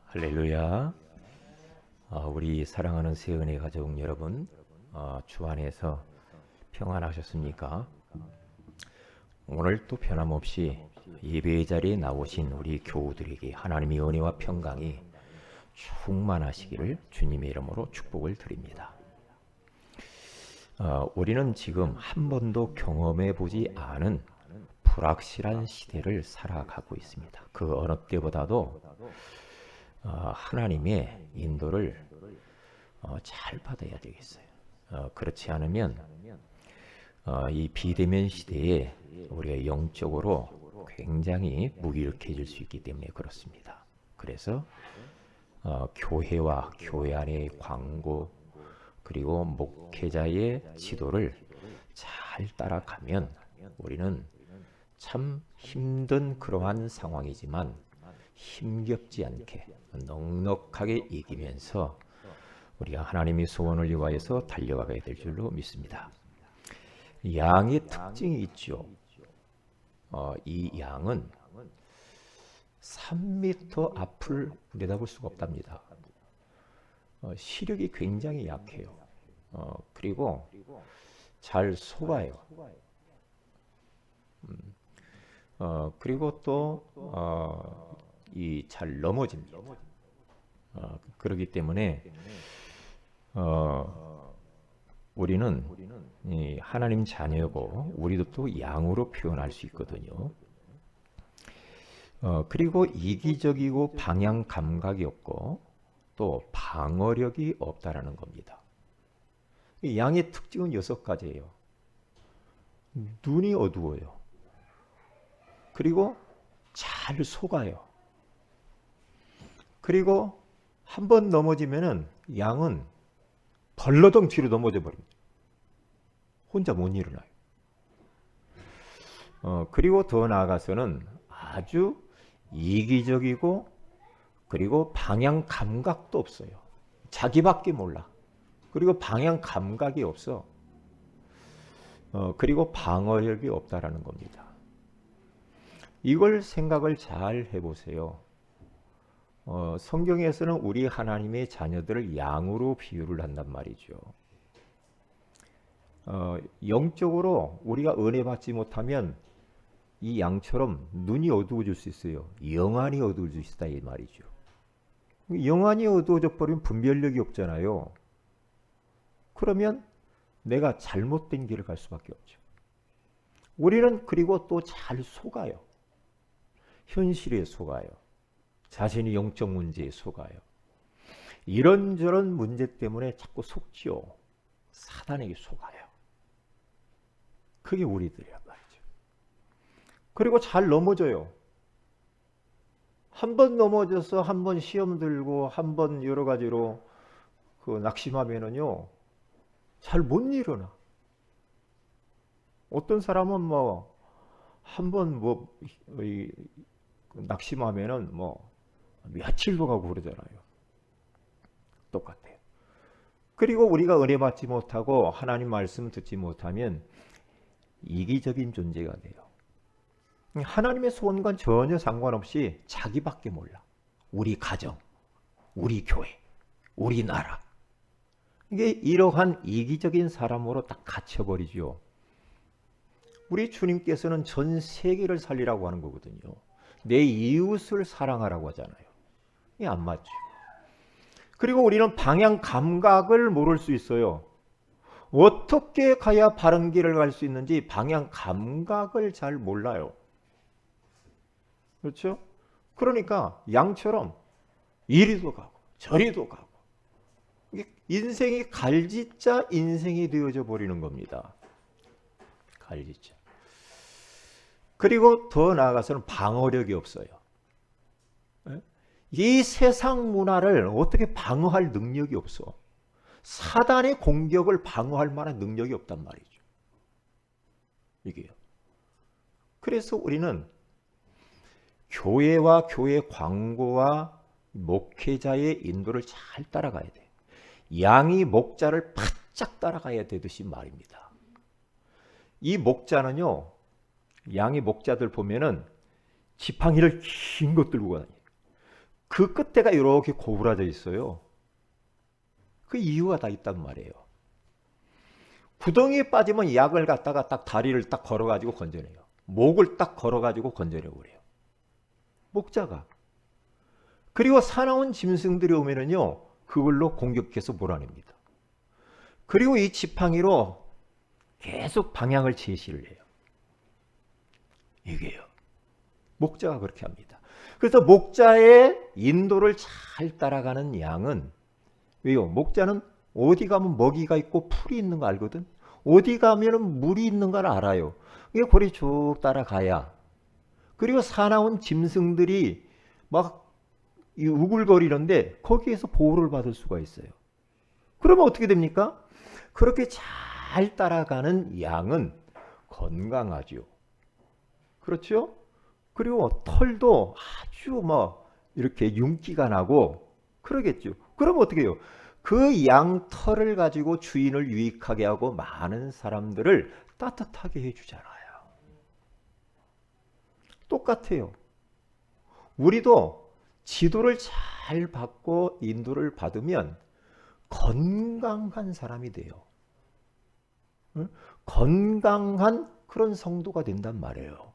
할렐루야. 우리 사랑하는 세은의 가족 여러분, 주 안에서 평안하셨습니까? 오늘 또 변함없이 예배의 자리에 나오신 우리 교우들에게 하나님의 은혜와 평강이 충만하시기를 주님의 이름으로 축복을 드립니다. 우리는 지금 한 번도 경험해 보지 않은 불확실한 시대를 살아가고 있습니다. 그 어느 때보다도 하나님의 인도를 잘 받아야 되겠어요. 그렇지 않으면 이 비대면 시대에 우리가 영적으로 굉장히 무기력해질 수 있기 때문에 그렇습니다. 그래서 교회와 교회 안의 광고 그리고 목회자의 지도를 잘 따라가면 우리는 참 힘든 그러한 상황이지만 힘겹지 않게 넉넉하게 이기면서 우리가 하나님의 소원을 위하여서 달려가게 될 줄로 믿습니다. 양의 특징이 있죠. 이 양은 3m 앞을 내다볼 수가 없답니다. 시력이 굉장히 약해요. 그리고 잘 속아요. 그리고 또 잘 넘어집니다. 그렇기 때문에 우리는 하나님 자녀고 우리도 또 양으로 표현할 수 있거든요. 그리고 이기적이고 방향 감각이 없고 또 방어력이 없다라는 겁니다. 양의 특징은 6가지예요. 눈이 어두워요. 그리고 잘 속아요. 그리고 한번 넘어지면은 양은 벌러덩 뒤로 넘어져 버립니다. 혼자 못 일어나요. 그리고 더 나아가서는 아주 이기적이고 그리고 방향 감각도 없어요. 자기밖에 몰라. 그리고 방향 감각이 없어. 그리고 방어력이 없다라는 겁니다. 이걸 생각을 잘 해보세요. 성경에서는 우리 하나님의 자녀들을 양으로 비유를 한단 말이죠. 영적으로 우리가 은혜 받지 못하면 이 양처럼 눈이 어두워질 수 있어요. 영안이 어두워질 수 있다 이 말이죠. 영안이 어두워져 버리면 분별력이 없잖아요. 그러면 내가 잘못된 길을 갈 수밖에 없죠. 우리는 그리고 또 잘 속아요. 현실에 속아요. 자신이 영적 문제에 속아요. 이런저런 문제 때문에 자꾸 속지요. 사단에게 속아요. 그게 우리들이란 말이죠. 그리고 잘 넘어져요. 한 번 넘어져서 한 번 시험 들고 한 번 여러 가지로 낙심하면은요 잘 못 일어나. 어떤 사람은 한 번 낙심하면은 며칠도 가고 그러잖아요. 똑같아요. 그리고 우리가 은혜 받지 못하고 하나님 말씀 듣지 못하면 이기적인 존재가 돼요. 하나님의 소원과 전혀 상관없이 자기밖에 몰라. 우리 가정, 우리 교회, 우리 나라. 이게 이러한 이기적인 사람으로 딱 갇혀버리죠. 우리 주님께서는 전 세계를 살리라고 하는 거거든요. 내 이웃을 사랑하라고 하잖아요. 이게 안 맞죠. 그리고 우리는 방향 감각을 모를 수 있어요. 어떻게 가야 바른 길을 갈 수 있는지 방향 감각을 잘 몰라요. 그렇죠? 그러니까 양처럼 이리도 가고 저리도 가고 인생이 갈짓자 인생이 되어져 버리는 겁니다. 갈짓자. 그리고 더 나아가서는 방어력이 없어요. 이 세상 문화를 어떻게 방어할 능력이 없어. 사단의 공격을 방어할 만한 능력이 없단 말이죠. 이게요. 그래서 우리는 교회와 교회 광고와 목회자의 인도를 잘 따라가야 돼. 양이 목자를 바짝 따라가야 되듯이 말입니다. 이 목자는요, 양의 목자들 보면은 지팡이를 긴 것 들고 다녀요. 그 끝에가 이렇게 고부라져 있어요. 그 이유가 다 있단 말이에요. 구덩이에 빠지면 약을 갖다가 딱 다리를 딱 걸어가지고 건져내요. 목을 딱 걸어가지고 건져내버려요. 목자가. 그리고 사나운 짐승들이 오면은요, 그걸로 공격해서 몰아냅니다. 그리고 이 지팡이로 계속 방향을 제시를 해요. 이게요. 목자가 그렇게 합니다. 그래서 목자의 인도를 잘 따라가는 양은, 왜요? 목자는 어디 가면 먹이가 있고 풀이 있는 거 알거든. 어디 가면은 물이 있는 걸 알아요. 이게 고리 쭉 따라가야. 그리고 사나운 짐승들이 막 우글거리는데 거기에서 보호를 받을 수가 있어요. 그러면 어떻게 됩니까? 그렇게 잘 따라가는 양은 건강하죠. 그렇죠? 그리고 털도 아주 막 이렇게 윤기가 나고 그러겠죠. 그럼 어떻게 해요? 그 양 털을 가지고 주인을 유익하게 하고 많은 사람들을 따뜻하게 해주잖아요. 똑같아요. 우리도 지도를 잘 받고 인도를 받으면 건강한 사람이 돼요. 응? 건강한 그런 성도가 된단 말이에요.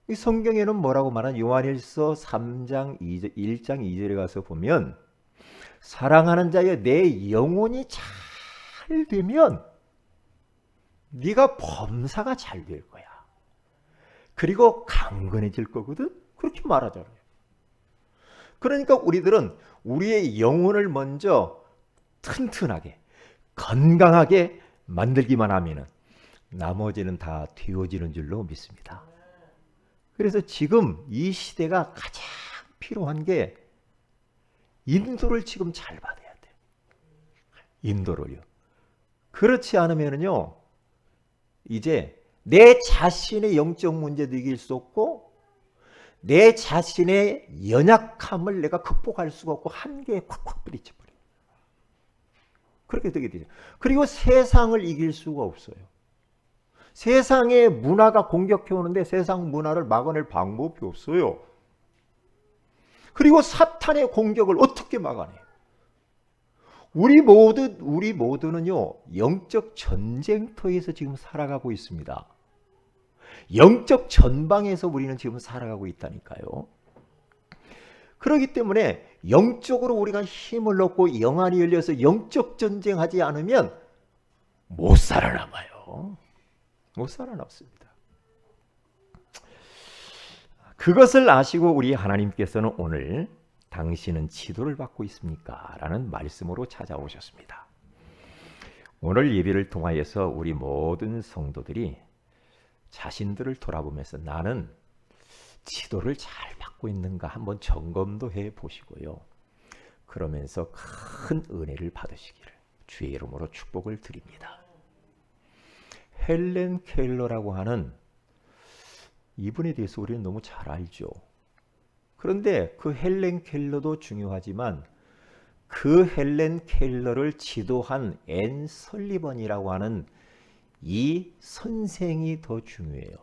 이 성경에는 뭐라고 말하는 요한일서 3장 1장 2절에 가서 보면 사랑하는 자여 내 영혼이 잘 되면 네가 범사가 잘 될 거야. 그리고 강건해질 거거든. 그렇게 말하잖아요. 그러니까 우리들은 우리의 영혼을 먼저 튼튼하게 건강하게 만들기만 하면은 나머지는 다 되어지는 줄로 믿습니다. 그래서 지금 이 시대가 가장 필요한 게 인도를 지금 잘 받아야 돼요. 인도를요. 그렇지 않으면요, 이제 내 자신의 영적 문제도 이길 수 없고 내 자신의 연약함을 내가 극복할 수가 없고 한계에 콱콱 부딪혀 버려요. 그렇게 되게 되죠. 그리고 세상을 이길 수가 없어요. 세상의 문화가 공격해 오는데 세상 문화를 막아낼 방법이 없어요. 그리고 사탄의 공격을 어떻게 막아내요? 우리 모두는요, 영적 전쟁터에서 지금 살아가고 있습니다. 영적 전방에서 우리는 지금 살아가고 있다니까요. 그렇기 때문에 영적으로 우리가 힘을 얻고 영안이 열려서 영적 전쟁하지 않으면 못 살아남아요. 못 살아남습니다. 그것을 아시고 우리 하나님께서는 오늘 당신은 지도를 받고 있습니까? 라는 말씀으로 찾아오셨습니다. 오늘 예배를 통하여서 우리 모든 성도들이 자신들을 돌아보면서 나는 지도를 잘 받고 있는가 한번 점검도 해 보시고요. 그러면서 큰 은혜를 받으시기를 주의 이름으로 축복을 드립니다. 헬렌 켈러라고 하는 이분에 대해서 우리는 너무 잘 알죠. 그런데 그 헬렌 켈러도 중요하지만 그 헬렌 켈러를 지도한 앤 설리번이라고 하는 이 선생이 더 중요해요.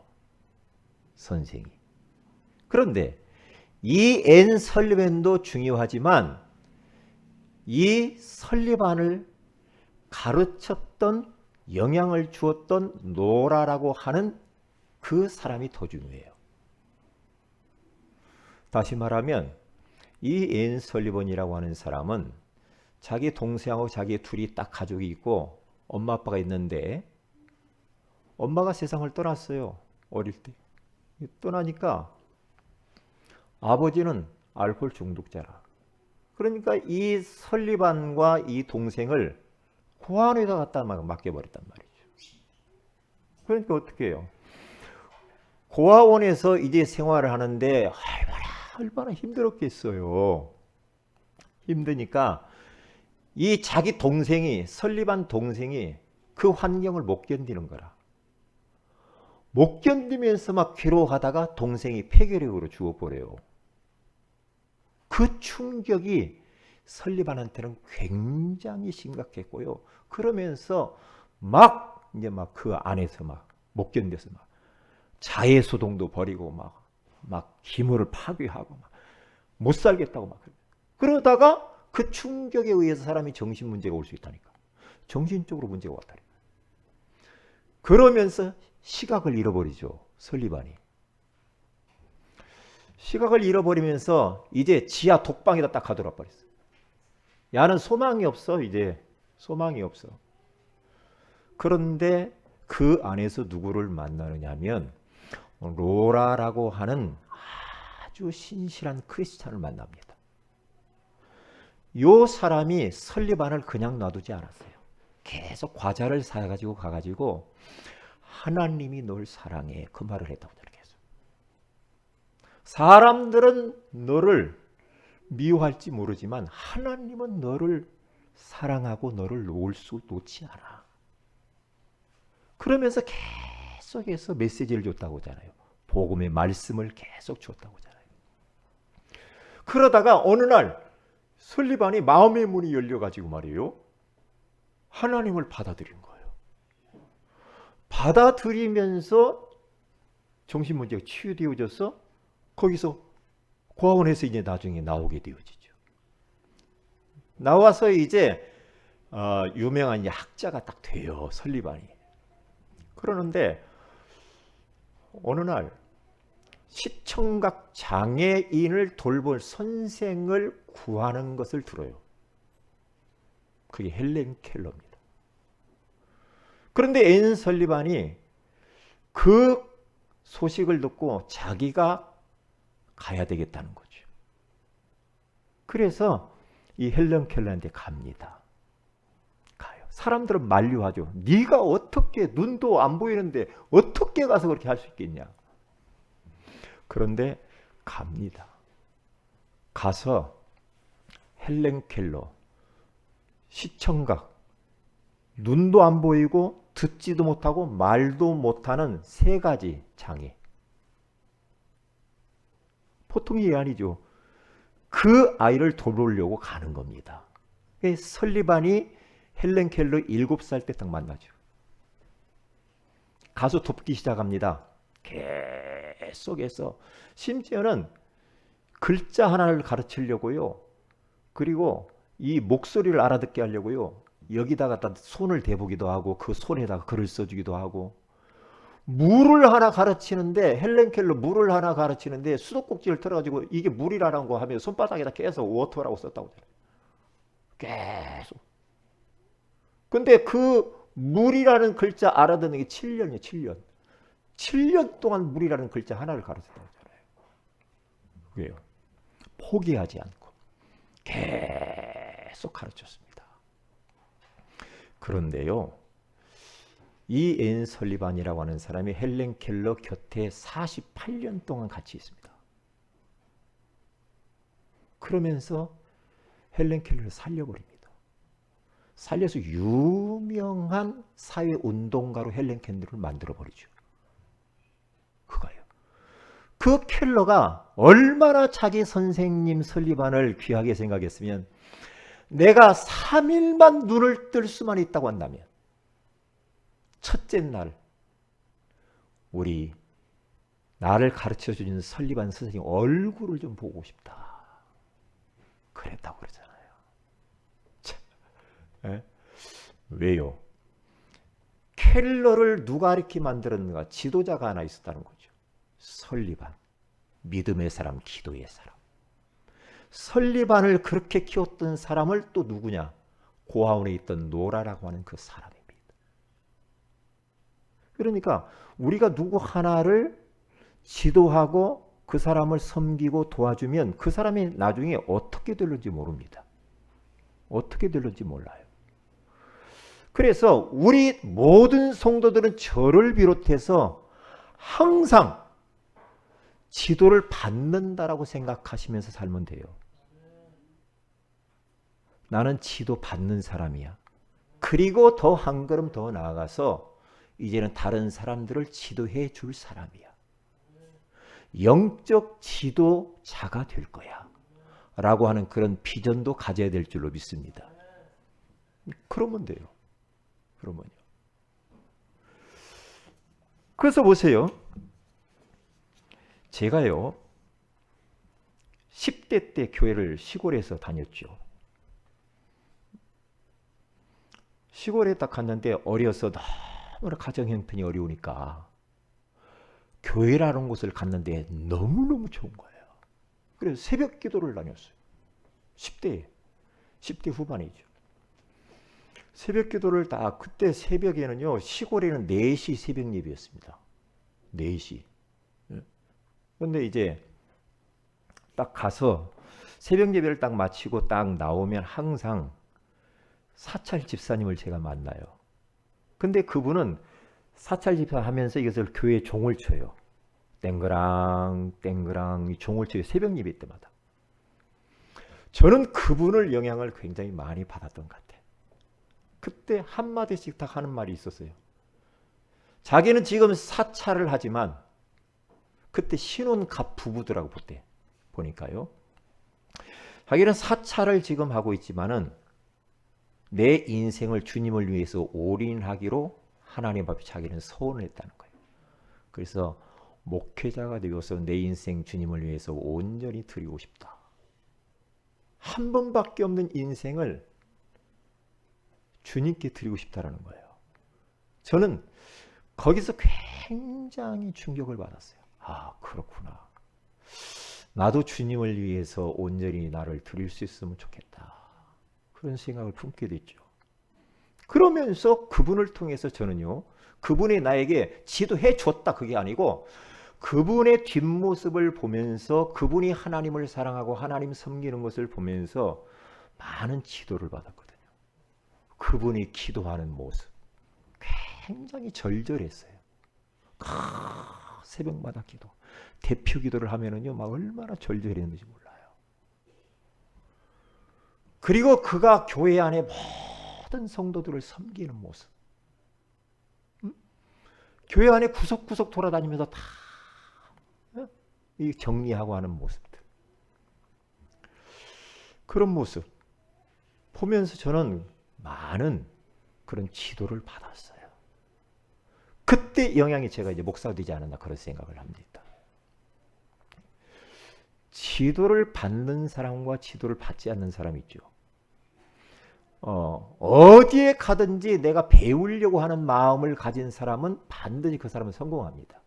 선생이. 그런데 이 앤 설리번도 중요하지만 이 설리번을 가르쳤던 영향을 주었던 노라라고 하는 그 사람이 더 중요해요. 다시 말하면 이 앤 설리번이라고 하는 사람은 자기 동생하고 자기 둘이 딱 가족이 있고 엄마 아빠가 있는데 엄마가 세상을 떠났어요. 어릴 때. 떠나니까 아버지는 알코올 중독자라. 그러니까 이 설리반과 이 동생을 고아원에다 갖다 맡겨버렸단 말이죠. 그러니까 어떻게 해요? 고아원에서 이제 생활을 하는데 얼마나 힘들었겠어요. 힘드니까 이 자기 동생이 설리반 동생이 그 환경을 못 견디는 거라. 못 견디면서 막 괴로워하다가 동생이 폐결핵으로 죽어버려요. 그 충격이 설리반한테는 굉장히 심각했고요. 그러면서 막 이제 막 그 안에서 막 못 견뎌서 막 자해 소동도 벌이고 막 기물을 파괴하고 못 살겠다고 막. 그러다가 그 충격에 의해서 사람이 정신 문제가 올 수 있다니까. 정신적으로 문제가 왔다니까. 그러면서 시각을 잃어버리죠. 설리반이. 시각을 잃어버리면서 이제 지하 독방에다 딱 가둬놔 버렸어. 야는 소망이 없어. 이제 소망이 없어. 그런데 그 안에서 누구를 만나느냐 하면 로라라고 하는 아주 신실한 크리스찬을 만납니다. 요 사람이 설리반을 그냥 놔두지 않았어요. 계속 과자를 사가지고 가가지고 하나님이 널 사랑해 그 말을 했다고 저렇게 해서. 사람들은 너를 미워할지 모르지만 하나님은 너를 사랑하고 너를 놓지 않아. 그러면서 계속해서 메시지를 줬다고 하잖아요. 복음의 말씀을 계속 줬다고 하잖아요. 그러다가 어느 날 설리반이 마음의 문이 열려가지고 말이에요. 하나님을 받아들인 거예요. 받아들이면서 정신문제가 치유되어져서 거기서 고아원에서 이제 나중에 나오게 되어지죠. 나와서 이제 유명한 학자가 딱 돼요. 설리반이. 그러는데 어느 날 시청각 장애인을 돌볼 선생을 구하는 것을 들어요. 그게 헬렌 켈러입니다. 그런데 앤 설리반이 그 소식을 듣고 자기가 가야 되겠다는 거죠. 그래서 이 헬렌 켈러한테 갑니다. 가요. 사람들은 만류하죠. 네가 어떻게 눈도 안 보이는데 어떻게 가서 그렇게 할 수 있겠냐. 그런데 갑니다. 가서 헬렌 켈러 시청각 눈도 안 보이고 듣지도 못하고 말도 못하는 3가지 장애. 보통이 아니죠. 그 아이를 돌보려고 가는 겁니다. 설리반이 헬렌 켈러 7살 때 딱 만나죠. 가서 돕기 시작합니다. 계속해서 심지어는 글자 하나를 가르치려고요. 그리고 이 목소리를 알아듣게 하려고요. 여기다가 손을 대보기도 하고 그 손에다가 글을 써주기도 하고 물을 하나 가르치는데 헬렌 켈러 물을 하나 가르치는데 수도꼭지를 털어가지고 이게 물이라는 거 하면 손바닥에다 계속 워터라고 썼다고 계속. 근데 그 물이라는 글자 알아듣는 게 7년이에요. 7년. 7년 동안 물이라는 글자 하나를 가르쳤다고 하잖아요. 왜요? 포기하지 않고 계속 가르쳤습니다. 그런데요, 이 앤 설리반이라고 하는 사람이 헬렌 켈러 곁에 48년 동안 같이 있습니다. 그러면서 헬렌 켈러를 살려버립니다. 살려서 유명한 사회운동가로 헬렌 켈러를 만들어버리죠. 그거예요. 그 켈러가 얼마나 자기 선생님 설리반을 귀하게 생각했으면 내가 3일만 눈을 뜰 수만 있다고 한다면 첫째 날 우리 나를 가르쳐주는 설리반 선생님 얼굴을 좀 보고 싶다. 그랬다고 그러잖아요. 왜요? 켈러를 누가 이렇게 만들었는가? 지도자가 하나 있었다는 거죠. 설리반. 믿음의 사람, 기도의 사람. 설리반을 그렇게 키웠던 사람을 또 누구냐? 고아원에 있던 노라라고 하는 그 사람입니다. 그러니까 우리가 누구 하나를 지도하고 그 사람을 섬기고 도와주면 그 사람이 나중에 어떻게 될는지 모릅니다. 어떻게 될는지 몰라요. 그래서 우리 모든 성도들은 저를 비롯해서 항상 지도를 받는다라고 생각하시면서 살면 돼요. 나는 지도 받는 사람이야. 그리고 더 한 걸음 더 나아가서 이제는 다른 사람들을 지도해 줄 사람이야. 영적 지도자가 될 거야. 라고 하는 그런 비전도 가져야 될 줄로 믿습니다. 그러면 돼요. 그러면요. 그래서 보세요. 제가요, 10대 때 교회를 시골에서 다녔죠. 시골에 딱 갔는데 어려서 너무나 가정 형편이 어려우니까 교회라는 곳을 갔는데 너무너무 좋은 거예요. 그래서 새벽 기도를 다녔어요. 10대 후반이죠. 새벽 기도를 그때 새벽에는요, 시골에는 4시 새벽 예배였습니다. 4시. 근데 이제 딱 가서 새벽 예배를 딱 마치고 딱 나오면 항상 사찰 집사님을 제가 만나요. 근데 그분은 사찰 집사 하면서 이것을 교회 종을 쳐요. 땡그랑 땡그랑 이 종을 쳐요. 새벽 예배 때마다. 저는 그분을 영향을 굉장히 많이 받았던 것 같아요. 그때 한마디씩 딱 하는 말이 있었어요. 자기는 지금 사찰을 하지만 그때 신혼갑 부부들하고 그때 보니까요. 자기는 사찰을 지금 하고 있지만은 내 인생을 주님을 위해서 올인하기로 하나님 앞에 자기는 서원을 했다는 거예요. 그래서 목회자가 되어서 내 인생 주님을 위해서 온전히 드리고 싶다. 한 번밖에 없는 인생을 주님께 드리고 싶다라는 거예요. 저는 거기서 굉장히 충격을 받았어요. 아, 그렇구나. 나도 주님을 위해서 온전히 나를 드릴 수 있으면 좋겠다. 그런 생각을 품게 됐죠. 그러면서 그분을 통해서 저는요, 그분이 나에게 지도해 줬다 그게 아니고 그분의 뒷모습을 보면서 그분이 하나님을 사랑하고 하나님 섬기는 것을 보면서 많은 지도를 받았거든요. 그분이 기도하는 모습 굉장히 절절했어요. 새벽마다 기도, 대표 기도를 하면은요, 막 얼마나 절절했는지 몰라요. 그리고 그가 교회 안에 모든 성도들을 섬기는 모습, 교회 안에 구석구석 돌아다니면서 다 정리하고 하는 모습들, 그런 모습 보면서 저는 많은 그런 지도를 받았어요. 그때 영향이 제가 이제 목사가 되지 않았나 그런 생각을 합니다. 지도를 받는 사람과 지도를 받지 않는 사람이 있죠. 어디에 가든지 내가 배우려고 하는 마음을 가진 사람은 반드시 그 사람은 성공합니다.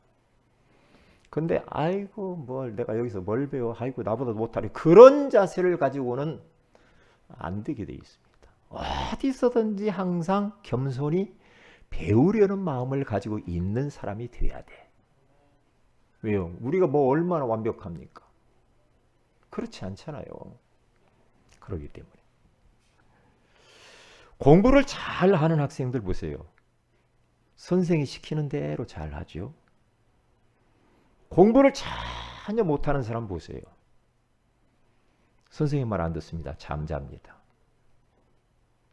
근데 아이고 내가 여기서 뭘 배워, 아이고 나보다 못하네, 그런 자세를 가지고는 안 되게 돼 있습니다. 어디서든지 항상 겸손히 배우려는 마음을 가지고 있는 사람이 돼야 돼. 왜요? 우리가 얼마나 완벽합니까? 그렇지 않잖아요. 그렇기 때문에 공부를 잘하는 학생들 보세요. 선생이 시키는 대로 잘하죠. 공부를 전혀 못하는 사람 보세요. 선생님 말 안 듣습니다.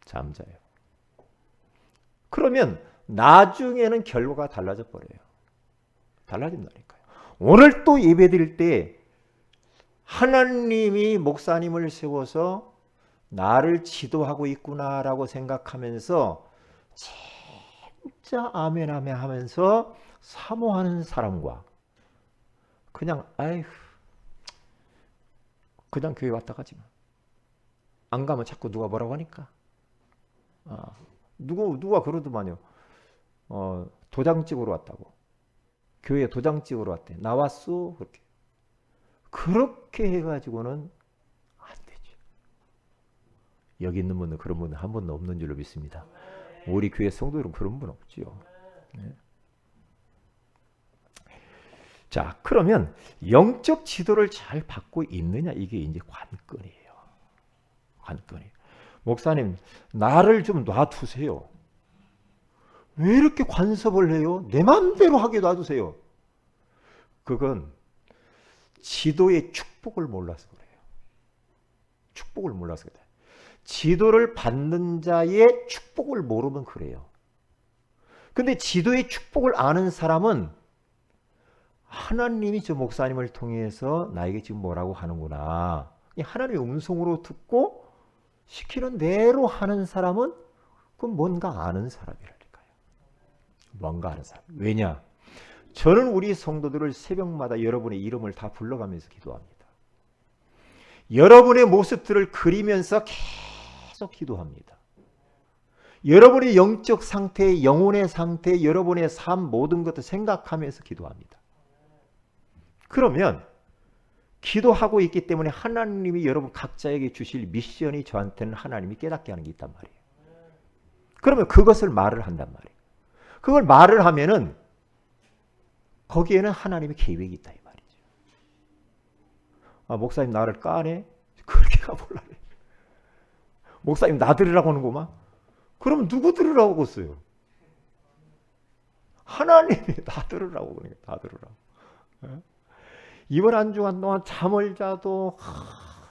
잠자요. 그러면 나중에는 결과가 달라져 버려요. 달라진다니까요. 오늘 또 예배 드릴 때 하나님이 목사님을 세워서 나를 지도하고 있구나라고 생각하면서 진짜 아멘 아멘 하면서 사모하는 사람과 그냥 그냥 교회 왔다 가지 마. 안 가면 자꾸 누가 뭐라고 하니까. 누가 그러더만요. 도장 찍으러 왔다고. 교회 도장 찍으러 왔대. 나왔어? 그렇게 해가지고는 안 되죠. 여기 있는 분은 그런 분은 한 번도 없는 줄로 믿습니다. 우리 교회 성도들은 그런 분 없죠. 네. 자, 그러면 영적 지도를 잘 받고 있느냐, 이게 이제 관건이에요. 관건이에요. 목사님, 나를 좀 놔두세요. 왜 이렇게 간섭을 해요? 내 마음대로 하게 놔두세요. 그건 지도의 축복을 몰라서 그래요. 축복을 몰라서 그래요. 지도를 받는 자의 축복을 모르면 그래요. 근데 지도의 축복을 아는 사람은 하나님이 저 목사님을 통해서 나에게 지금 뭐라고 하는구나. 하나님의 음성으로 듣고 시키는 대로 하는 사람은 그건 뭔가 아는 사람이라니까요. 뭔가 아는 사람. 왜냐? 저는 우리 성도들을 새벽마다 여러분의 이름을 다 불러가면서 기도합니다. 여러분의 모습들을 그리면서 계속 기도합니다. 여러분의 영적 상태, 영혼의 상태, 여러분의 삶 모든 것을 생각하면서 기도합니다. 그러면 기도하고 있기 때문에 하나님이 여러분 각자에게 주실 미션이 저한테는 하나님이 깨닫게 하는 게 있단 말이에요. 그러면 그것을 말을 한단 말이에요. 그걸 말을 하면은 거기에는 하나님의 계획이 있다 이 말이죠. 아, 목사님 나를 까네? 그렇게 가볼라래. 목사님 나 들으라고 하는구만. 그러면 누구 들으라고 했어요? 하나님이 나 들으라고 그러니까 다 들으라고. 이번 한 주간 동안 잠을 자도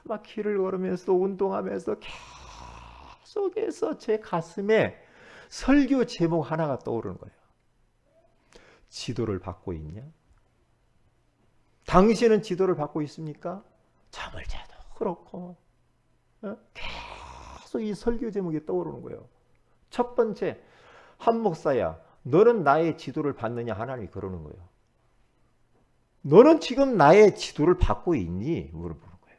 막 길을 걸으면서 운동하면서 계속해서 제 가슴에 설교 제목 하나가 떠오르는 거예요. 지도를 받고 있냐? 당신은 지도를 받고 있습니까? 잠을 자도 그렇고 계속 이 설교 제목이 떠오르는 거예요. 첫 번째, 한 목사야, 너는 나의 지도를 받느냐? 하나님이 그러는 거예요. 너는 지금 나의 지도를 받고 있니? 물어보는 거예요.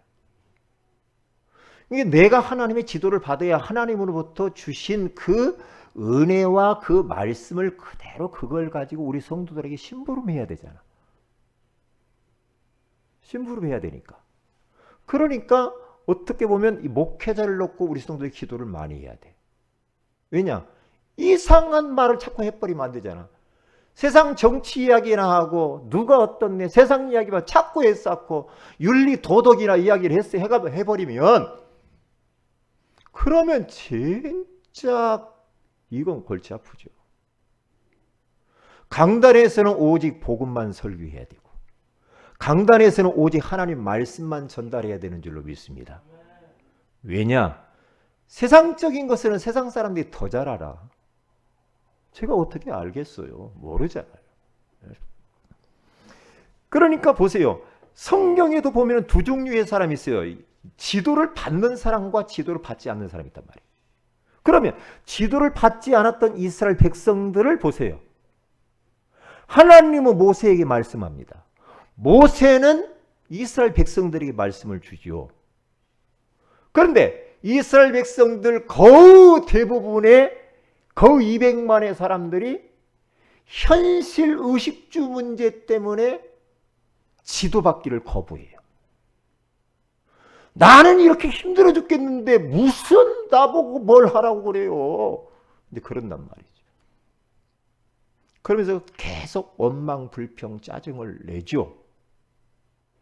이게 내가 하나님의 지도를 받아야 하나님으로부터 주신 그 은혜와 그 말씀을 그대로 그걸 가지고 우리 성도들에게 심부름해야 되잖아. 심부름해야 되니까. 그러니까 어떻게 보면 이 목회자를 놓고 우리 성도의 기도를 많이 해야 돼. 왜냐? 이상한 말을 자꾸 해버리면 안 되잖아. 세상 정치 이야기나 하고 누가 어떻네 세상 이야기만 자꾸 해쌓고 윤리 도덕이나 이야기를 해버리면 그러면 진짜 이건 골치 아프죠. 강단에서는 오직 복음만 설교해야 되고 강단에서는 오직 하나님 말씀만 전달해야 되는 줄로 믿습니다. 왜냐? 세상적인 것은 세상 사람들이 더 잘 알아. 제가 어떻게 알겠어요? 모르잖아요. 그러니까 보세요. 성경에도 보면 두 종류의 사람이 있어요. 지도를 받는 사람과 지도를 받지 않는 사람이 있단 말이에요. 그러면 지도를 받지 않았던 이스라엘 백성들을 보세요. 하나님은 모세에게 말씀합니다. 모세는 이스라엘 백성들에게 말씀을 주지요. 그런데 이스라엘 백성들 거의 대부분의 거의 200만의 사람들이 현실 의식주 문제 때문에 지도받기를 거부해요. 나는 이렇게 힘들어 죽겠는데 무슨 나보고 뭘 하라고 그래요. 근데 그런단 말이죠. 그러면서 계속 원망, 불평, 짜증을 내죠.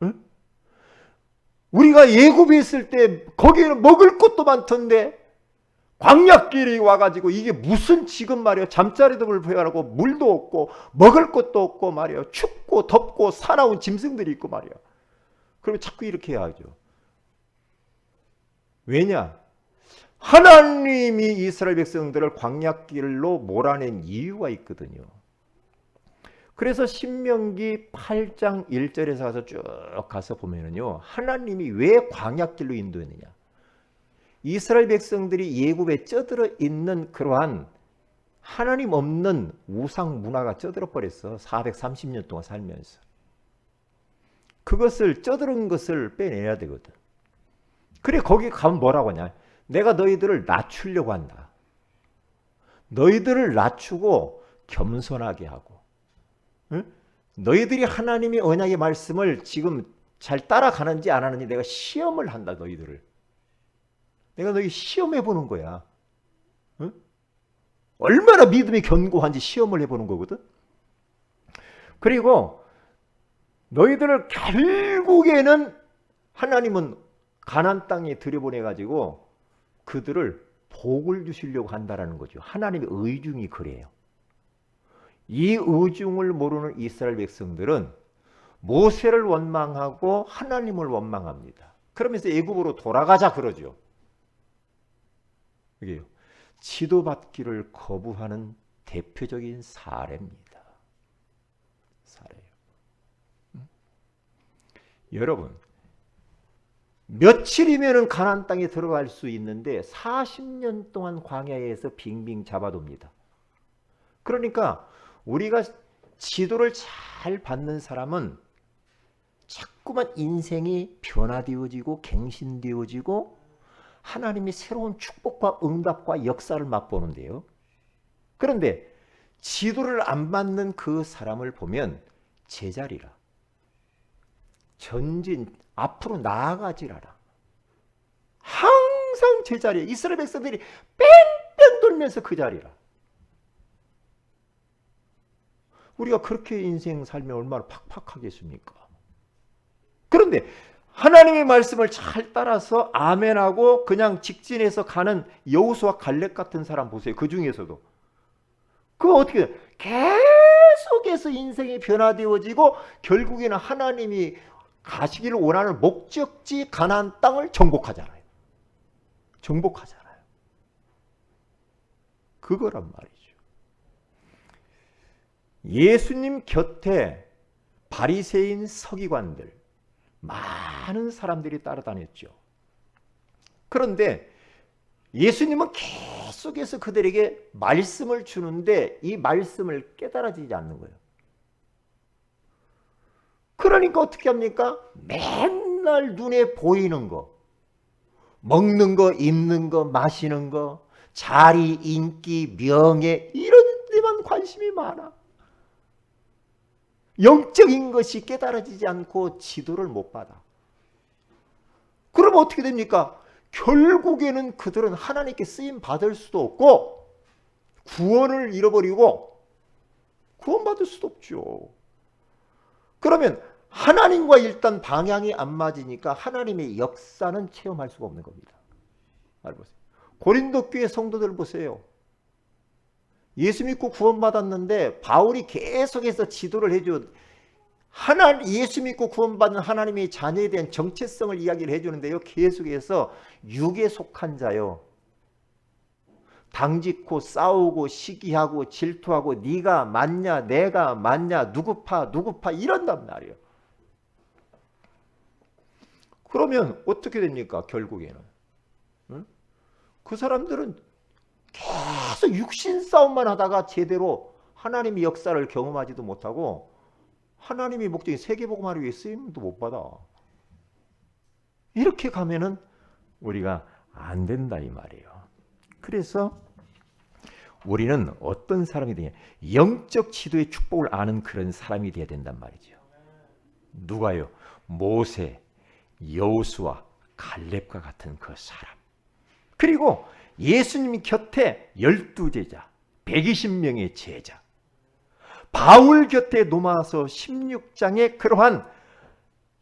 응? 우리가 예굽에 있을 때 거기에는 먹을 것도 많던데 광야길이 와가지고 이게 무슨 지금 말이야 잠자리도 불편하고 물도 없고 먹을 것도 없고 말이야 춥고 덥고 사나운 짐승들이 있고 말이야. 그러면 자꾸 이렇게 해야죠. 왜냐? 하나님이 이스라엘 백성들을 광야길로 몰아낸 이유가 있거든요. 그래서 신명기 8장 1절에서 가서 쭉 가서 보면은요. 하나님이 왜 광야길로 인도했느냐? 이스라엘 백성들이 예굽에 쩌들어 있는 그러한 하나님 없는 우상 문화가 쩌들어 버렸어. 430년 동안 살면서. 그것을 쩌들은 것을 빼내야 되거든. 그래 거기 가면 뭐라고 하냐? 내가 너희들을 낮추려고 한다. 너희들을 낮추고 겸손하게 하고 응? 너희들이 하나님의 언약의 말씀을 지금 잘 따라가는지 안 하는지 내가 시험을 한다. 너희들을. 내가 너희 시험해 보는 거야. 응? 얼마나 믿음이 견고한지 시험을 해보는 거거든. 그리고 너희들을 결국에는 하나님은 가나안 땅에 들여보내가지고 그들을 복을 주시려고 한다라는 거죠. 하나님의 의중이 그래요. 이 의중을 모르는 이스라엘 백성들은 모세를 원망하고 하나님을 원망합니다. 그러면서 애굽으로 돌아가자 그러죠. 이게요. 지도받기를 거부하는 대표적인 사례입니다. 사례예요. 여러분, 며칠이면은 가나안 땅에 들어갈 수 있는데 40년 동안 광야에서 빙빙 잡아둡니다. 그러니까 우리가 지도를 잘 받는 사람은 자꾸만 인생이 변화되어지고 갱신되어지고 하나님이 새로운 축복과 응답과 역사를 맛보는데요. 그런데 지도를 안 받는 그 사람을 보면 제자리라. 전진 앞으로 나아가지라라. 항상 제자리에 이스라엘 백성들이 뺑뺑 돌면서 그 자리라. 우리가 그렇게 인생 살면 얼마나 팍팍하겠습니까? 그런데 하나님의 말씀을 잘 따라서 아멘하고 그냥 직진해서 가는 여호수아 갈렙 같은 사람 보세요. 그 중에서도 그거 어떻게 계속해서 인생이 변화되어지고 결국에는 하나님이 가시기를 원하는 목적지 가나안 땅을 정복하잖아요. 정복하잖아요. 그거란 말이죠. 예수님 곁에 바리새인 서기관들 많은 사람들이 따라다녔죠. 그런데 예수님은 계속해서 그들에게 말씀을 주는데 이 말씀을 깨달아지지 않는 거예요. 그러니까 어떻게 합니까? 맨날 눈에 보이는 거, 먹는 거, 입는 거, 마시는 거, 자리, 인기, 명예 이런 데만 관심이 많아. 영적인 것이 깨달아지지 않고 지도를 못 받아. 그러면 어떻게 됩니까? 결국에는 그들은 하나님께 쓰임 받을 수도 없고 구원을 잃어버리고 구원받을 수도 없죠. 그러면 하나님과 일단 방향이 안 맞으니까 하나님의 역사는 체험할 수가 없는 겁니다. 알아보세요. 고린도 교회 성도들 보세요. 예수 믿고 구원받았는데 바울이 계속해서 지도를 해줘. 예수 믿고 구원받은 하나님의 자녀에 대한 정체성을 이야기를 해주는데요. 계속해서 육에 속한 자요. 당짓고 싸우고 시기하고 질투하고 네가 맞냐 내가 맞냐 누구 파 이런단 말이에요. 그러면 어떻게 됩니까? 결국에는 응? 그 사람들은 계속 육신 싸움만 하다가 제대로 하나님의 역사를 경험하지도 못하고 하나님의 목적인 세계복음화를 위해 쓰임도 못 받아. 이렇게 가면은 우리가 안 된다 이 말이에요. 그래서 우리는 어떤 사람이 되냐? 영적 지도의 축복을 아는 그런 사람이 되어야 된단 말이죠. 누가요? 모세, 여호수아, 갈렙과 같은 그 사람. 그리고 예수님 곁에 12제자, 120명의 제자. 바울 곁에 노마서 16장에 그러한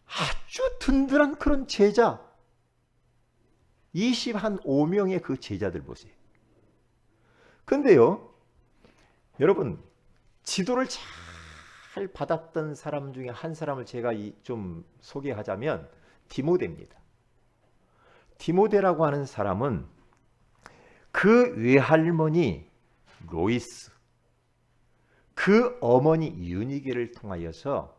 아주 든든한 그런 제자. 25명의 그 제자들 보세요. 근데요, 여러분, 지도를 잘 받았던 사람 중에 한 사람을 제가 좀 소개하자면 디모데입니다. 디모데라고 하는 사람은 그 외할머니 로이스, 그 어머니 유니게를 통하여서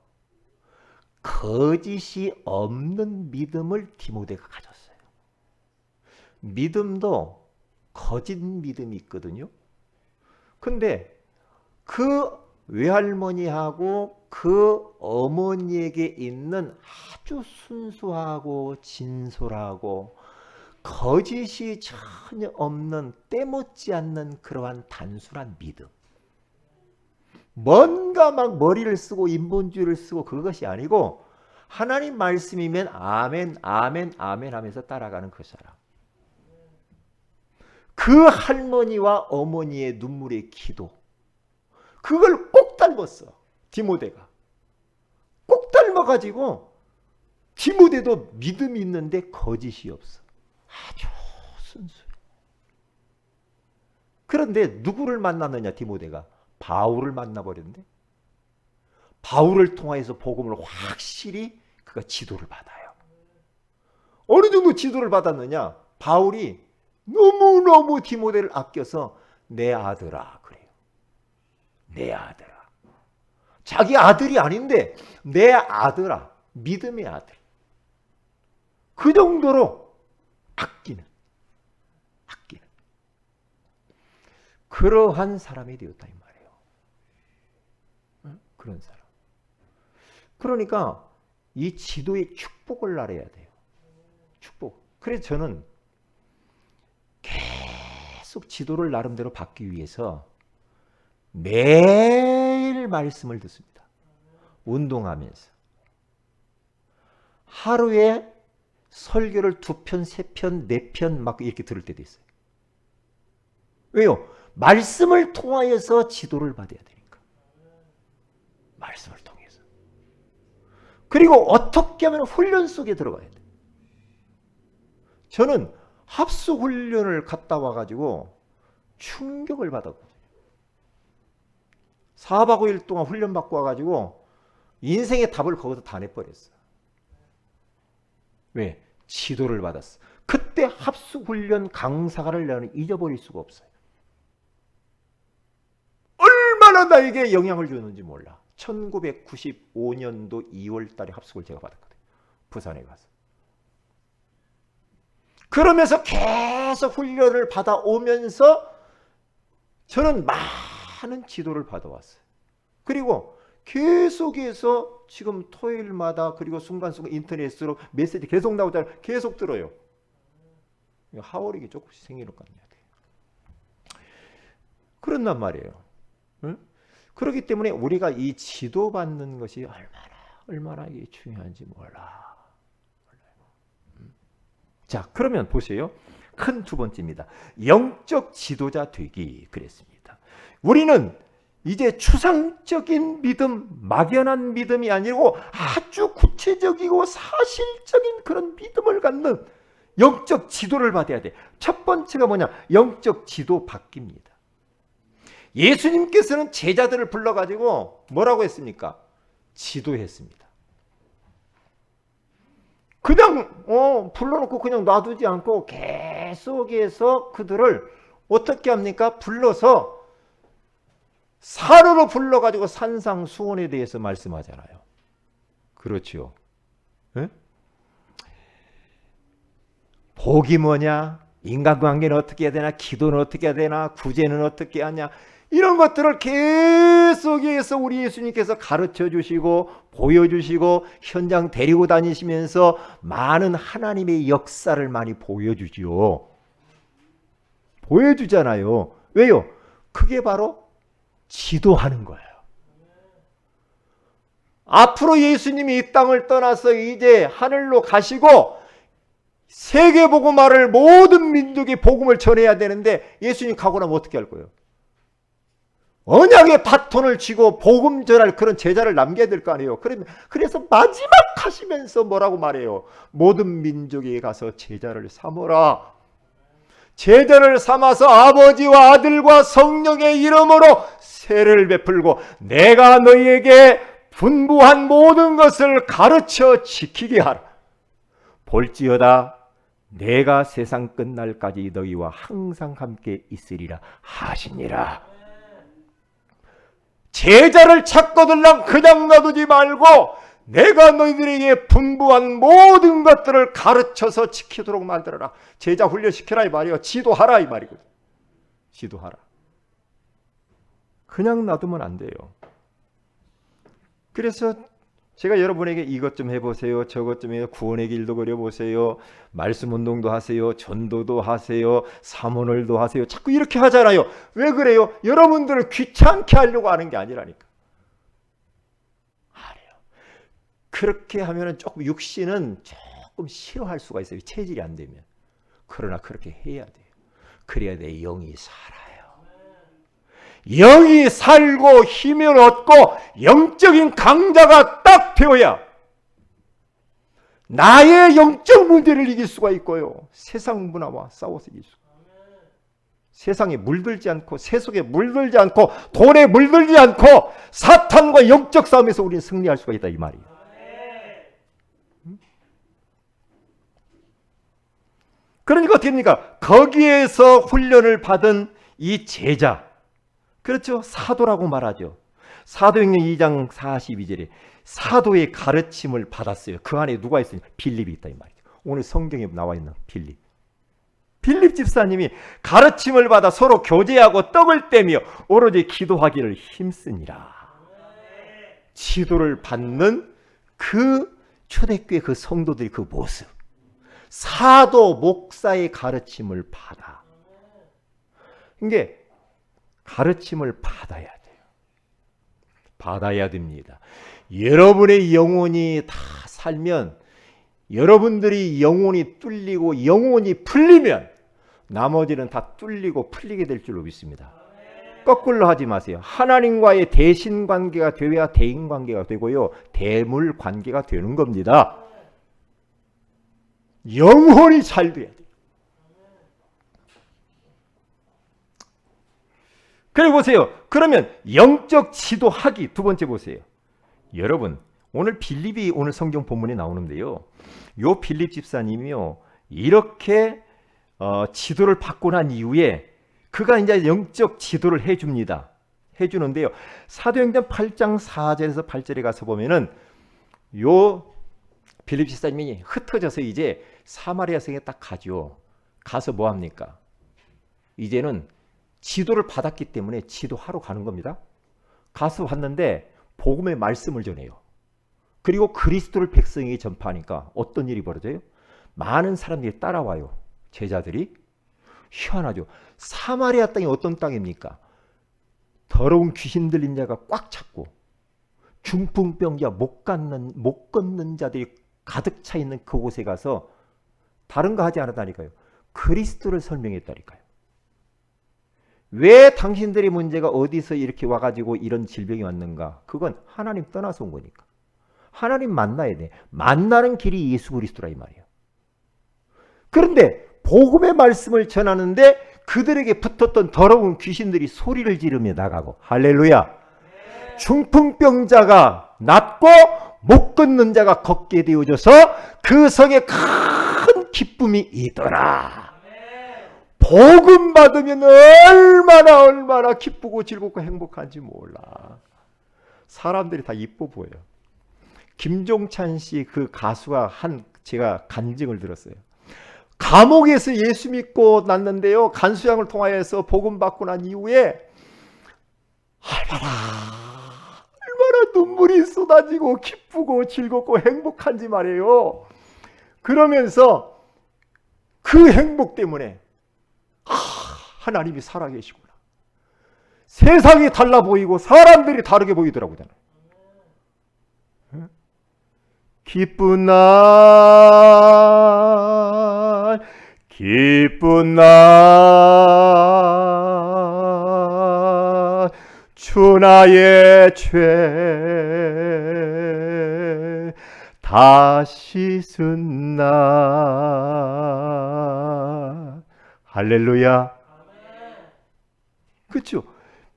거짓이 없는 믿음을 디모데가 가졌어요. 믿음도 거짓 믿음이 있거든요. 근데 그 외할머니하고 그 어머니에게 있는 아주 순수하고 진솔하고 거짓이 전혀 없는 때묻지 않는 그러한 단순한 믿음. 뭔가 막 머리를 쓰고 인본주의를 쓰고 그것이 아니고 하나님 말씀이면 아멘 아멘 아멘 하면서 따라가는 그 사람. 그 할머니와 어머니의 눈물의 기도, 그걸 꼭 닮았어. 디모데가 꼭 닮아가지고 디모데도 믿음이 있는데 거짓이 없어. 아주 순수해. 그런데 누구를 만났느냐? 디모데가 바울을 만나버렸는데 바울을 통해서 복음을 확실히 그가 지도를 받아요. 어느 정도 지도를 받았느냐? 바울이 너무너무 디모데를 아껴서 내 아들아 그래요. 내 아들아. 자기 아들이 아닌데 내 아들아. 믿음의 아들. 그 정도로 아끼는 그러한 사람이 되었다 이 말이에요. 그런 사람. 그러니까 이 지도의 축복을 알아야 돼요. 축복. 그래서 저는 계속 지도를 나름대로 받기 위해서 매일 말씀을 듣습니다. 운동하면서. 하루에 설교를 2편, 3편, 4편 막 이렇게 들을 때도 있어요. 왜요? 말씀을 통하여서 지도를 받아야 되니까. 말씀을 통해서. 그리고 어떻게 하면 훈련 속에 들어가야 돼요. 저는 합숙 훈련을 갔다 와가지고 충격을 받았거든요. 4박 5일 동안 훈련 받고 와가지고 인생의 답을 거기서 다 내버렸어. 왜? 지도를 받았어. 그때 합숙 훈련 강사를 나는 잊어버릴 수가 없어요. 얼마나 나에게 영향을 줬는지 몰라. 1995년도 2월 달에 합숙을 제가 받았거든요. 부산에 가서. 그러면서 계속 훈련을 받아오면서 저는 많은 지도를 받아왔어요. 그리고 계속해서 지금 토요일마다 그리고 순간순간 인터넷으로 메시지 계속 나오잖아요. 계속 들어요. 하월이 조금씩 생기는 것 같네요. 그런단 말이에요. 응? 그렇기 때문에 우리가 이 지도받는 것이 얼마나 이게 중요한지 몰라. 자, 그러면 보세요. 큰 두 번째입니다. 영적 지도자 되기 그랬습니다. 우리는 이제 추상적인 믿음, 막연한 믿음이 아니고 아주 구체적이고 사실적인 그런 믿음을 갖는 영적 지도를 받아야 돼. 첫 번째가 뭐냐? 영적 지도 받기입니다. 예수님께서는 제자들을 불러가지고 뭐라고 했습니까? 지도했습니다. 그냥 불러놓고 그냥 놔두지 않고 계속해서 그들을 어떻게 합니까? 불러서 산으로 불러가지고 산상수훈에 대해서 말씀하잖아요. 그렇죠. 네? 복이 뭐냐? 인간관계는 어떻게 해야 되나? 기도는 어떻게 해야 되나? 구제는 어떻게 하냐? 이런 것들을 계속해서 우리 예수님께서 가르쳐 주시고 보여주시고 현장 데리고 다니시면서 많은 하나님의 역사를 많이 보여주죠. 보여주잖아요. 왜요? 그게 바로 지도하는 거예요. 앞으로 예수님이 이 땅을 떠나서 이제 하늘로 가시고 세계복음화를 모든 민족이 복음을 전해야 되는데 예수님 가고 나면 어떻게 할 거예요? 언약의 바톤을 쥐고 복음 전할 그런 제자를 남겨야 될 거 아니에요. 그래서 마지막 하시면서 뭐라고 말해요? 모든 민족에 가서 제자를 삼으라. 제자를 삼아서 아버지와 아들과 성령의 이름으로 세례를 베풀고 내가 너희에게 분부한 모든 것을 가르쳐 지키게 하라. 볼지어다 내가 세상 끝날까지 너희와 항상 함께 있으리라 하시니라. 제자를 찾거들랑 그냥 놔두지 말고 내가 너희들에게 분부한 모든 것들을 가르쳐서 지키도록 만들어라. 제자 훈련시켜라 이 말이에요. 지도하라 이 말이거든. 지도하라. 그냥 놔두면 안 돼요. 그래서 제가 여러분에게 이것 좀 해보세요. 저것 좀 해요. 구원의 길도 그려보세요. 말씀 운동도 하세요. 전도도 하세요. 사모늘도 하세요. 자꾸 이렇게 하잖아요. 왜 그래요? 여러분들을 귀찮게 하려고 하는 게 아니라니까. 아니요. 그렇게 하면 조금 육신은 조금 싫어할 수가 있어요. 체질이 안 되면. 그러나 그렇게 해야 돼요. 그래야 내 영이 살아요. 영이 살고 힘을 얻고 영적인 강자가 딱 되어야 나의 영적 문제를 이길 수가 있고요. 세상 문화와 싸워서 이길 수가 있어요. 세상에 물들지 않고 세속에 물들지 않고 돈에 물들지 않고 사탄과 영적 싸움에서 우리는 승리할 수가 있다 이 말이에요. 그러니까 어떻게 됩니까? 거기에서 훈련을 받은 이 제자, 그렇죠. 사도라고 말하죠. 사도행전 2장 42절에 사도의 가르침을 받았어요. 그 안에 누가 있으냐? 빌립이 있다 이 말이죠. 오늘 성경에 나와 있는 빌립. 빌립 집사님이 가르침을 받아 서로 교제하고 떡을 떼며 오로지 기도하기를 힘쓰니라. 지도를 받는 그 초대교회 그 성도들이 그 모습, 사도 목사의 가르침을 받아. 이게 가르침을 받아야 돼요. 받아야 됩니다. 여러분의 영혼이 다 살면, 여러분들이 영혼이 뚫리고 영혼이 풀리면 나머지는 다 뚫리고 풀리게 될 줄로 믿습니다. 거꾸로 하지 마세요. 하나님과의 대신 관계가 되어야 대인 관계가 되고요, 대물 관계가 되는 겁니다. 영혼이 잘 돼야 돼요. 그래 보세요. 그러면 영적 지도하기, 두 번째 보세요. 여러분, 오늘 빌립이 오늘 성경 본문에 나오는데요, 요 빌립 집사님이요, 이렇게 지도를 받고 난 이후에 그가 이제 영적 지도를 해줍니다. 해주는데요, 사도행전 8장 4절에서 8절에 가서 보면은 요 빌립 집사님이 흩어져서 이제 사마리아 성에 딱 가죠. 가서 뭐 합니까? 이제는 지도를 받았기 때문에 지도하러 가는 겁니다. 가서 왔는데 복음의 말씀을 전해요. 그리고 그리스도를 백성에게 전파하니까 어떤 일이 벌어져요? 많은 사람들이 따라와요. 제자들이. 희한하죠. 사마리아 땅이 어떤 땅입니까? 더러운 귀신 들린 자가 꽉 찼고 중풍병자, 못 걷는 자들이 가득 차 있는 그곳에 가서 다른 거 하지 않았다니까요. 그리스도를 설명했다니까요. 왜 당신들의 문제가 어디서 이렇게 와가지고 이런 질병이 왔는가? 그건 하나님 떠나서 온 거니까. 하나님 만나야 돼. 만나는 길이 예수 그리스도라 이 말이에요. 그런데 복음의 말씀을 전하는데 그들에게 붙었던 더러운 귀신들이 소리를 지르며 나가고, 할렐루야. 중풍병자가 낫고 못 걷는 자가 걷게 되어져서 그 성에 큰 기쁨이 있더라. 복음 받으면 얼마나 기쁘고 즐겁고 행복한지 몰라. 사람들이 다 이뻐 보여. 김종찬 씨 그 가수가 제가 간증을 들었어요. 감옥에서 예수 믿고 났는데요, 간수양을 통하여서 복음 받고 난 이후에 얼마나 눈물이 쏟아지고 기쁘고 즐겁고 행복한지 말이에요. 그러면서 그 행복 때문에 하나님이 살아계시구나. 세상이 달라 보이고 사람들이 다르게 보이더라고요. 기쁜 날, 기쁜 날, 주 나의 죄 다 씻은 날. 할렐루야. 그렇죠?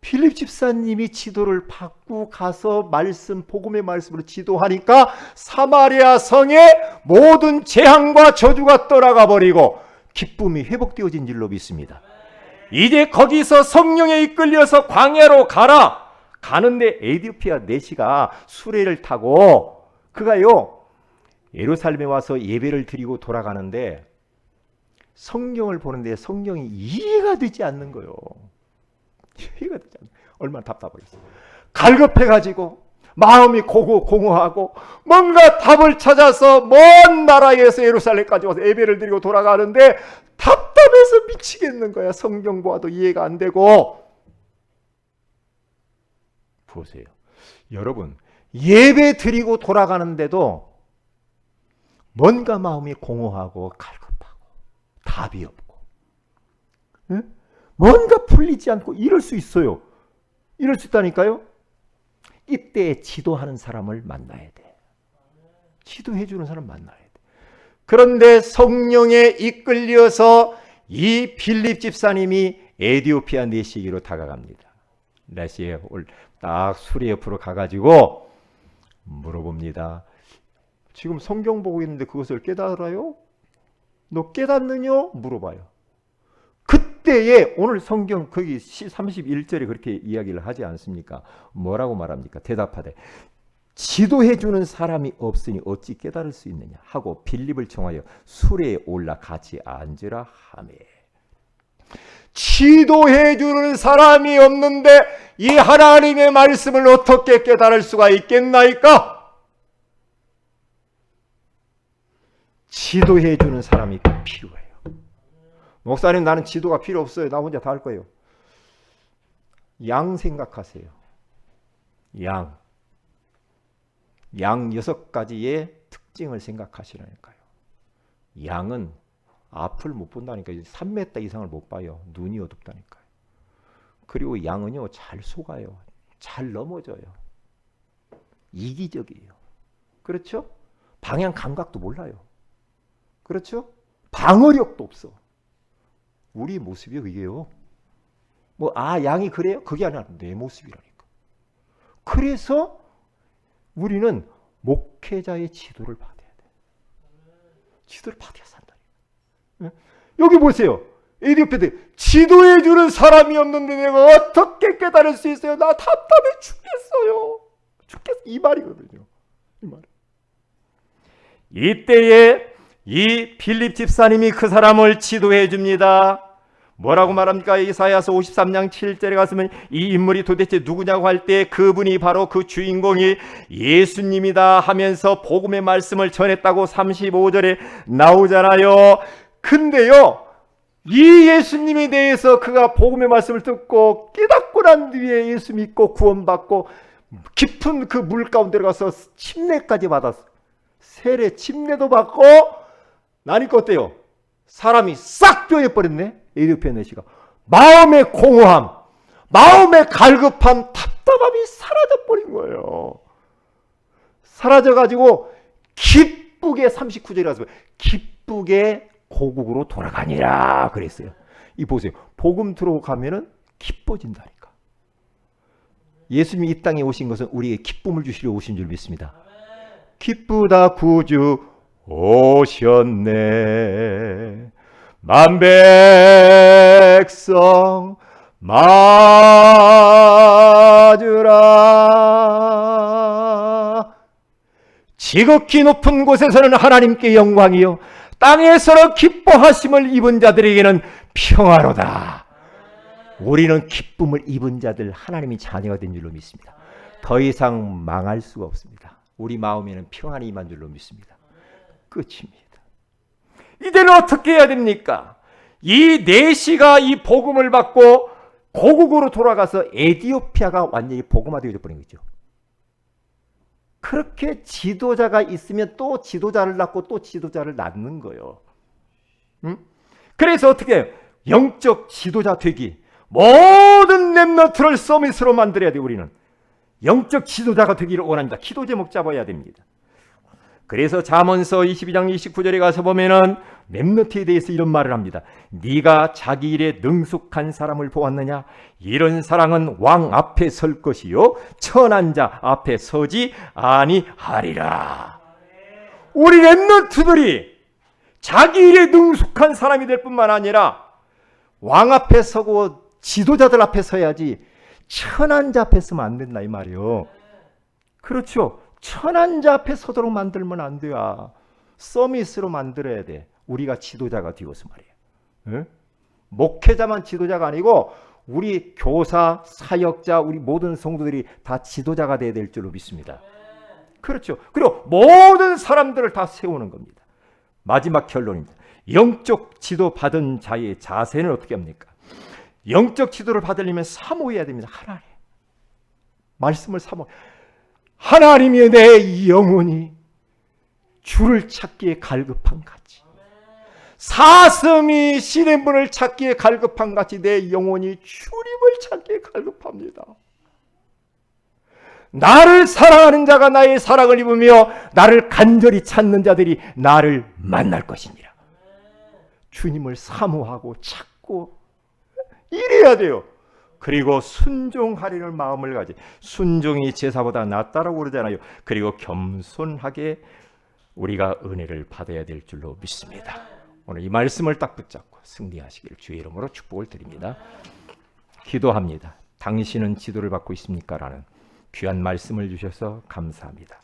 필립 집사님이 지도를 받고 가서 복음의 말씀으로 지도하니까 사마리아 성의 모든 재앙과 저주가 떠나가 버리고 기쁨이 회복되어진 줄로 믿습니다. 이제 거기서 성령에 이끌려서 광야로 가라. 가는데 에디오피아 내시가 수레를 타고 그가요 예루살렘에 와서 예배를 드리고 돌아가는데 성경을 보는데 성경이 이해가 되지 않는 거예요. 이해가 되지 않아요. 얼마나 답답하겠어요. 갈급해가지고 마음이 공허하고 뭔가 답을 찾아서 먼 나라에서 예루살렘까지 와서 예배를 드리고 돌아가는데 답답해서 미치겠는 거야. 성경 보아도 이해가 안 되고. 보세요. 여러분, 예배 드리고 돌아가는데도 뭔가 마음이 공허하고 갈급하고 답이 없고, 응? 뭔가 풀리지 않고 이럴 수 있어요. 이럴 수 있다니까요. 이때 지도하는 사람을 만나야 돼. 지도해 주는 사람 만나야 돼. 그런데 성령에 이끌려서 이 빌립 집사님이 에디오피아 내시기로 다가갑니다. 내시에 딱 수레 옆으로 가가지고 물어봅니다. 지금 성경 보고 있는데 그것을 깨달아요? 너 깨닫느냐? 물어봐요. 그때에 오늘 성경 거기 31절에 그렇게 이야기를 하지 않습니까? 뭐라고 말합니까? 대답하되 지도해 주는 사람이 없으니 어찌 깨달을 수 있느냐 하고 빌립을 청하여 수레에 올라 같이 앉으라 하매. 지도해 주는 사람이 없는데 이 하나님의 말씀을 어떻게 깨달을 수가 있겠나이까? 지도해 주는 사람이 필요해요. 목사님, 나는 지도가 필요 없어요. 나 혼자 다 할 거예요. 양 생각하세요. 양 6가지의 특징을 생각하시라니까요. 양은 앞을 못 본다니까요. 3m 이상을 못 봐요. 눈이 어둡다니까요. 그리고 양은요, 잘 속아요. 잘 넘어져요. 이기적이에요. 그렇죠? 방향 감각도 몰라요. 그렇죠? 방어력도 없어. 우리 모습이 그게요. 양이 그래요? 그게 아니라 내 모습이라니까. 그래서 우리는 목회자의 지도를 받아야 돼. 지도를 받아야 산다니까. 여기 보세요. 에디오피아들, 지도해 주는 사람이 없는데 내가 어떻게 깨달을 수 있어요? 나 답답해 죽겠어요. 이 말이거든요. 이 말. 이때에 이 빌립 집사님이 그 사람을 지도해 줍니다. 뭐라고 말합니까? 이사야서 53장 7절에 가서면 이 인물이 도대체 누구냐고 할 때 그분이 바로 그 주인공이 예수님이다 하면서 복음의 말씀을 전했다고 35절에 나오잖아요. 근데요, 이 예수님에 대해서 그가 복음의 말씀을 듣고 깨닫고 난 뒤에 예수 믿고 구원받고 깊은 그 물 가운데 가서 침례까지 받았어. 세례 침례도 받고 나니까 어때요? 사람이 싹 변해버렸네. 에디오피아 내시가 마음의 공허함, 마음의 갈급함, 답답함이 사라져버린 거예요. 사라져가지고 기쁘게 39절이라서 기쁘게 고국으로 돌아가니라 그랬어요. 이 보세요. 복음 들어가면은 기뻐진다니까. 예수님이 이 땅에 오신 것은 우리에게 기쁨을 주시려 오신 줄 믿습니다. 기쁘다 구주 오셨네. 만백성 맞으라. 지극히 높은 곳에서는 하나님께 영광이요 땅에서는 기뻐하심을 입은 자들에게는 평화로다. 우리는 기쁨을 입은 자들, 하나님이 자녀가 된 줄로 믿습니다. 더 이상 망할 수가 없습니다. 우리 마음에는 평안이 임한 줄로 믿습니다. 끝입니다. 이제는 어떻게 해야 됩니까? 이 내시가 이 복음을 받고 고국으로 돌아가서 에디오피아가 완전히 복음화되어 버린 거죠. 그렇게 지도자가 있으면 또 지도자를 낳고 또 지도자를 낳는 거예요. 그래서 어떻게 해요? 영적 지도자 되기. 모든 렘넌트를 서밋으로 만들어야 돼요. 우리는 영적 지도자가 되기를 원합니다. 기도 제목 잡아야 됩니다. 그래서 잠언서 22장 29절에 가서 보면은 렘넌트에 대해서 이런 말을 합니다. 네가 자기 일에 능숙한 사람을 보았느냐? 이런 사람은 왕 앞에 설 것이요 천한 자 앞에 서지 아니하리라. 우리 렘넌트들이 자기 일에 능숙한 사람이 될 뿐만 아니라 왕 앞에 서고 지도자들 앞에 서야지 천한 자 앞에 서면 안 된다 이 말이요. 그렇죠. 천한 자 앞에 서도록 만들면 안 돼요. 서밋으로 만들어야 돼. 우리가 지도자가 되어서 말이에요. 네? 목회자만 지도자가 아니고 우리 교사, 사역자, 우리 모든 성도들이 다 지도자가 돼야 될 줄로 믿습니다. 그렇죠. 그리고 모든 사람들을 다 세우는 겁니다. 마지막 결론입니다. 영적 지도 받은 자의 자세는 어떻게 합니까? 영적 지도를 받으려면 사모해야 됩니다. 하나님. 말씀을 사모. 하나님이 내 영혼이 주를 찾기에 갈급한 같이 사슴이 신의 문을 찾기에 갈급한 같이 내 영혼이 주님을 찾기에 갈급합니다. 나를 사랑하는 자가 나의 사랑을 입으며 나를 간절히 찾는 자들이 나를 만날 것이니라. 주님을 사모하고 찾고 이래야 돼요. 그리고 순종하려는 마음을 가지. 순종이 제사보다 낫다라고 그러잖아요. 그리고 겸손하게 우리가 은혜를 받아야 될 줄로 믿습니다. 오늘 이 말씀을 딱 붙잡고 승리하시기를 주의 이름으로 축복을 드립니다. 기도합니다. 당신은 지도를 받고 있습니까? 라는 귀한 말씀을 주셔서 감사합니다.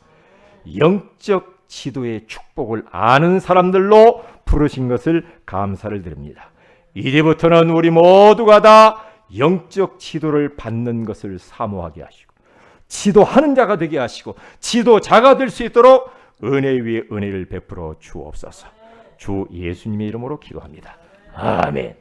영적 지도의 축복을 아는 사람들로 부르신 것을 감사를 드립니다. 이제부터는 우리 모두가 다 영적 지도를 받는 것을 사모하게 하시고 지도하는 자가 되게 하시고 지도자가 될 수 있도록 은혜 위에 은혜를 베풀어 주옵소서. 주 예수님의 이름으로 기도합니다. 아멘.